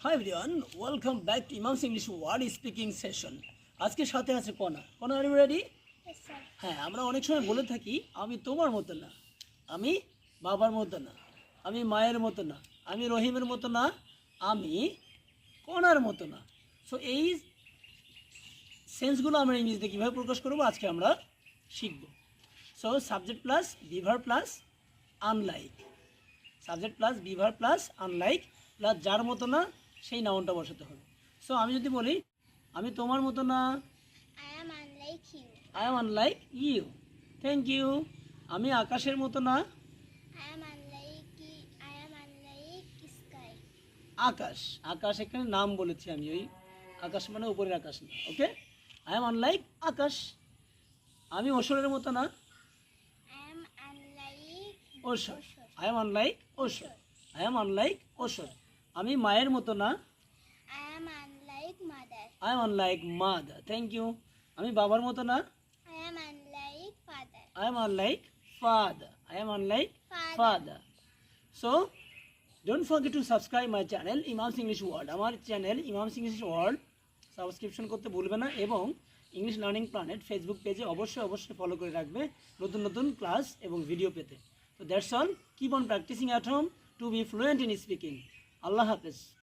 High everyone, welcome back to Imam's English word speaking session. আজকে সাথে আছে কণা। কণা, আর ইউ রেডি? হ্যাঁ, আমরা অনেক সময় বলে থাকি আমি তোমার মতো না, আমি বাবার মতো না, আমি মায়ের মতো না, আমি রহিমের মতো না, আমি কণার মতো না। সো এই সেন্সগুলো আমরা ইংলিশতে কীভাবে প্রকাশ করবো আজকে আমরা শিখব। সো সাবজেক্ট প্লাস বিভার প্লাস আনলাইক, সাবজেক্ট প্লাস বিভার প্লাস আনলাইক প্লাস যার মতো না সেই নাউনটা বসাতে হবে। সো আমি যদি বলি আমি তোমার মতো না, I am unlike you. I am unlike you, thank you. আমি আকাশের মতো না, I am unlike sky. আকাশ, আকাশ এখানে নাম বলেছি আমি, ওই আকাশ মানে উপরের আকাশ না, okay. I am unlike akash. আমি ওষরের মতো না, I am unlike oshor, I am unlike oshor, I am unlike oshor. আমি মায়ের মতো না, I am unlike mother. I am unlike mother, thank you. আমি বাবার মতো না, I am unlike father. I am unlike father. I am unlike father. So, don't forget to subscribe my channel, Imam's English World. আমার channel Imam's English World subscription করতে ভুলবে না এবং English learning planet Facebook পেজে অবশ্যই follow করে রাখবে নতুন নতুন ক্লাস এবং ভিডিও পেতে। So that's all. Keep on practicing at home to be fluent in speaking. আল্লাহ হাফেজ।